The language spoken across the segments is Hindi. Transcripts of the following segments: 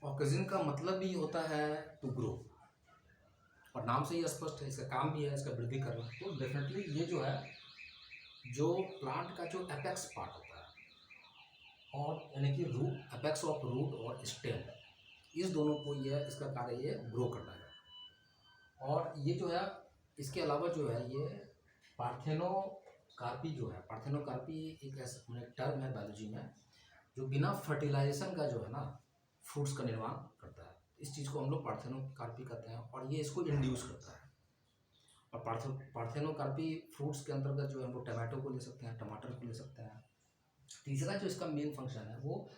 ऑक्सीजन का मतलब ही होता है टू ग्रो, और नाम से ही स्पष्ट है, इसका काम भी है इसका वृद्धि करना। तो डेफिनेटली ये जो है, जो प्लांट का जो एपेक्स पार्ट होता है, और यानी कि रूट, एपेक्स ऑफ रूट और स्टेम, इस दोनों को ये इसका कार्य ये ग्रो करना है। और ये जो है, इसके अलावा जो है ये पार्थेनोकार्पी जो है, पार्थेनोकार्पी एक ऐसा टर्म है बायोलॉजी में, जो बिना फर्टिलाइजेशन का जो है ना फ्रूट्स का निर्माण करता है। इस चीज़ को हम लोग पार्थेनोकार्पी कहते हैं, और ये इसको इंड्यूस करता है। और पार्थेनोकार्पी फ्रूट्स के अंतर्गत जो है हम लोग टमाटो को ले सकते हैं, टमाटर को ले सकते हैं। तीसरा जो इसका मेन फंक्शन है वो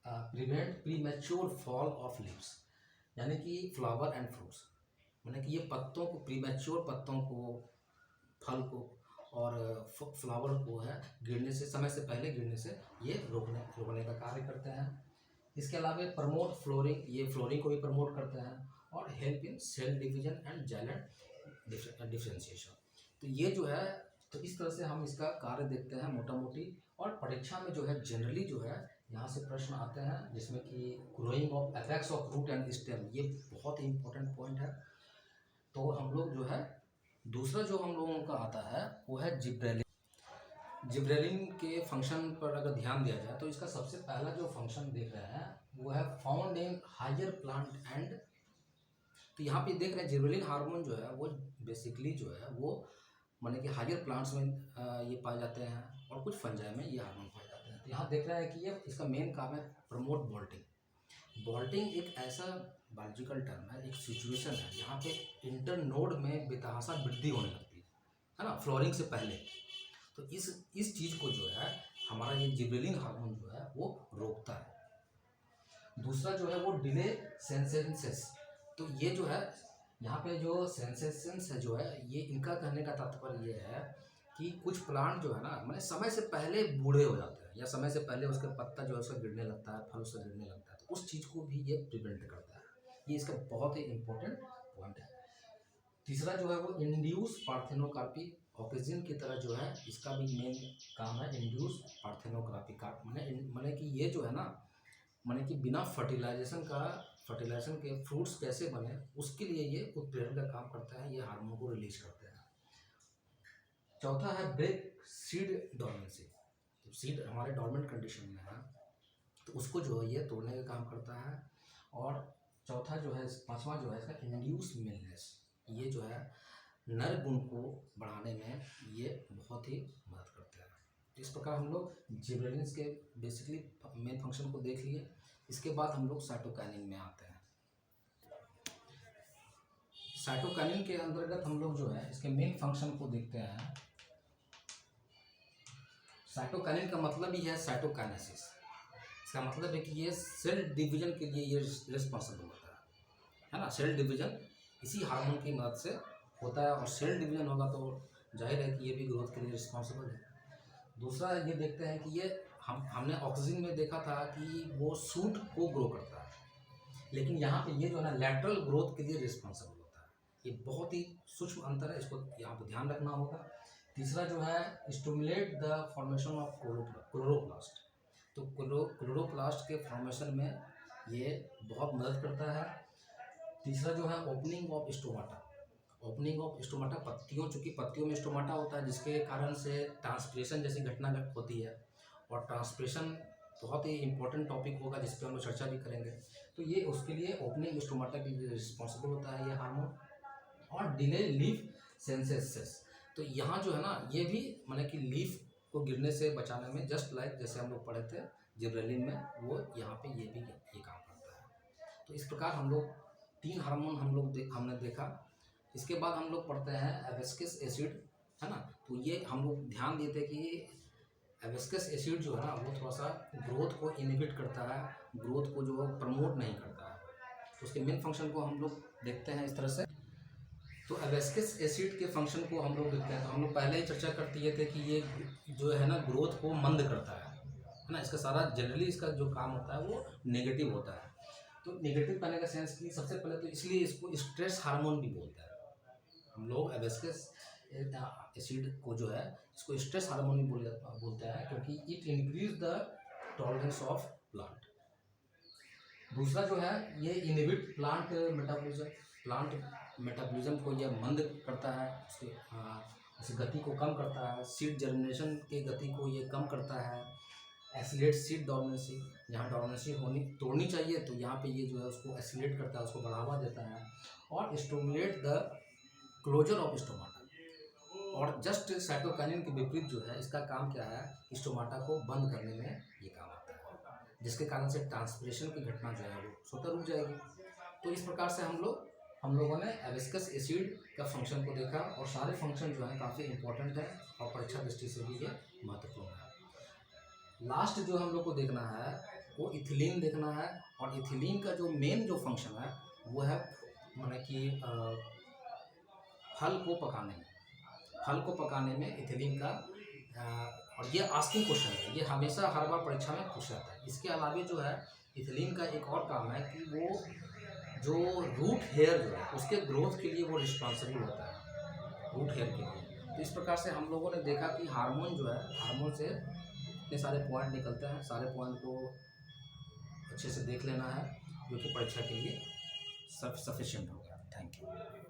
prevent premature fall of leaves, यानी कि फ्लावर एंड फ्रूट्स, यानी कि ये पत्तों को, प्रीमैच्योर पत्तों को, फल को और फ्लावर को है गिरने से, समय से पहले गिरने से ये रोकने का कार्य करते हैं। इसके अलावा प्रमोट फ्लोरिंग, ये फ्लोरिंग को भी प्रमोट करते हैं, और help in cell division and xylem differentiation. तो ये जो है, तो इस तरह से हम इसका कार्य देखते हैं मोटा मोटी। और परीक्षा में जो है जनरली जो है यहाँ से प्रश्न आते हैं, जिसमें कि growing of apex of root and stem, ये बहुत ही इंपॉर्टेंट पॉइंट है। तो हम लोग जो है, दूसरा जो हम लोगों का आता है वो है जिब्रेलिन। जिब्रेलिन के फंक्शन पर अगर ध्यान दिया जाए तो इसका सबसे पहला जो फंक्शन देख रहे हैं वो है found in higher plant and. तो यहाँ पे देख रहे हैं जिब्रेलिन हार्मोन जो है वो बेसिकली जो है वो माने कि हायर प्लांट्स में ये पाए जाते हैं, और कुछ फंजाई में ये हार्मोन पाए जाते हैं। तो यहाँ देख रहे हैं कि ये इसका मेन काम है प्रमोट बॉल्टिंग। बॉल्टिंग एक ऐसा बायोलॉजिकल टर्म है, एक सिचुएशन है जहाँ पे इंटरनोड में बेतहाशा वृद्धि होने लगती है ना, फ्लोरिंग से पहले। तो इस चीज़ को जो है हमारा ये जिब्रेलिन हार्मोन जो है वो रोकता है। दूसरा जो है वो डिले सेंसेंसेस। तो ये जो है यहाँ पे जो सेंसेशंस है जो है, ये इनका कहने का तात्पर्य ये है कि कुछ प्लांट जो है ना, मैंने समय से पहले बूढ़े हो जाते हैं, या समय से पहले उसका पत्ता जो है उसका गिरने लगता है, फल उसका गिरने लगता है, तो उस चीज़ को भी ये प्रिवेंट करता है। ये इसका बहुत ही इंपॉर्टेंट पॉइंट है। तीसरा जो है वो इंड्यूस पार्थेनोकार्पी, ऑक्सीजन की तरह जो है इसका भी मेन काम है इंड्यूस पार्थेनोकार्पी का, मैंने कि ये जो है ना, मैंने कि बिना फर्टिलाइजेशन के फ्रूट्स कैसे बने, उसके लिए ये उत्प्रेरक का काम करता है, ये हार्मोन को रिलीज करते हैं। चौथा है ब्रेक सीड डोर्मेंसी। तो सीड हमारे डोर्मेंट कंडीशन में है, तो उसको जो है ये तोड़ने का काम करता है। और चौथा जो है, पांचवा जो है इसका इंड्यूस मेलनेस, ये जो है नर गुण को बढ़ाने में ये बहुत ही मदद करते हैं। इस प्रकार हम लोग जिब्रेलिन्स के बेसिकली मेन फंक्शन को देख लिए। इसके बाद हम लोग साइटोकाइनिन में आते हैं। साइटोकाइनिन के अंतर्गत हम लोग जो है इसके मेन फंक्शन को देखते हैं। साइटोकाइनिन का मतलब ही है साइटोकाइनेसिस। इसका मतलब है कि ये सेल डिवीजन के लिए ये रिस्पॉन्सिबल होता है ना। सेल डिवीजन इसी हार्मोन की मदद से होता है, और सेल डिवीजन होगा तो जाहिर है कि ये भी ग्रोथ के लिए रिस्पॉन्सिबल है। दूसरा ये देखते हैं कि ये हमने ऑक्सीजन में देखा था कि वो सूट को ग्रो करता है, लेकिन यहाँ पे ये जो है ना लैटरल ग्रोथ के लिए रिस्पॉन्सिबल होता है। ये बहुत ही सूक्ष्म अंतर है, इसको यहाँ पे ध्यान रखना होगा। तीसरा जो है stimulate the formation of chloroplast. तो क्लोरोप्लास्ट के फॉर्मेशन में ये बहुत मदद करता है। तीसरा जो है opening of stomata. Opening of stomata, पत्तियों, चूँकि पत्तियों में स्टोमाटा होता है जिसके कारण से ट्रांसपिरेशन जैसी घटना होती है, और ट्रांसपिरेशन बहुत ही इंपॉर्टेंट टॉपिक होगा जिस पर हम लोग चर्चा भी करेंगे। तो ये उसके लिए ओपनिंग स्टोमाटा के लिए रिस्पॉन्सिबल होता है ये हार्मोन। और डिले लीफ सेंसेस, तो यहाँ जो है ना ये भी माने कि लीफ को गिरने से बचाने में, जस्ट लाइक जैसे हम लोग पढ़े थे जिब्रेलिन में, वो यहाँ पे ये भी ये काम करता है। तो इस प्रकार हम लोग 3 हार्मोन हमने देखा। इसके बाद हम लोग पढ़ते हैं एब्सिक्स एसिड, है ना। तो ये हम लोग ध्यान देते हैं कि एब्सिक्स एसिड जो है ना वो थोड़ा सा ग्रोथ को इनहिबिट करता है, ग्रोथ को जो प्रमोट नहीं करता है। तो उसके मेन फंक्शन को हम लोग देखते हैं इस तरह से। तो एब्सिक्स एसिड के फंक्शन को हम लोग देखते हैं। तो हम लोग पहले ही चर्चा कर दिए थे कि ये जो है ना ग्रोथ को मंद करता है ना। इसका सारा जनरली इसका जो काम होता है वो नेगेटिव होता है। तो नेगेटिव कहने का सेंस कि सबसे पहले तो इसलिए इसको स्ट्रेस हार्मोन भी बोलते हैं हम लोग। एब्सिक्स एसिड को जो है इसको स्ट्रेस हार्मोन भी बोलते हैं, क्योंकि it increase the tolerance of plant. दूसरा जो है ये इनहिबिट प्लांट मेटाबॉलिज्म को ये मंद करता है, उसकी गति को कम करता है, सीड जर्मिनेशन की गति को ये कम करता है, एसिलेट सीड डोर्मेंसी, यहाँ डोर्मेंसी तोड़नी चाहिए तो यहाँ पे ये जो है उसको एसिलेट करता है, उसको बढ़ावा देता है, और stimulate the closure of stomata. और जस्ट साइटोकाइनिन के विपरीत जो है इसका काम क्या है, स्टोमाटा को बंद करने में ये काम आता है, जिसके कारण से ट्रांसपिरेशन की घटना जो है वो स्वतः रुक जाएगी। तो इस प्रकार से हम लोगों ने एविस्कस एसिड का फंक्शन को देखा, और सारे फंक्शन जो हैं काफ़ी इंपॉर्टेंट है और परीक्षा दृष्टि से भी ये महत्वपूर्ण है। लास्ट जो हम लोग को देखना है वो इथिलीन देखना है, और इथिलीन का जो मेन जो फंक्शन है वो है माने कि फल को पकाने में इथिलीन का और ये आस्किंग क्वेश्चन है, ये हमेशा हर बार परीक्षा में पूछा जाता है। इसके अलावा जो है इथिलीन का एक और काम है कि वो जो रूट हेयर जो है उसके ग्रोथ के लिए वो रिस्पॉन्सिबल होता है, रूट हेयर के लिए। तो इस प्रकार से हम लोगों ने देखा कि हार्मोन जो है, हार्मोन से इतने सारे पॉइंट निकलते हैं, सारे पॉइंट को अच्छे से देख लेना है, जो कि परीक्षा के लिए सफिशिएंट होगा। Thank you.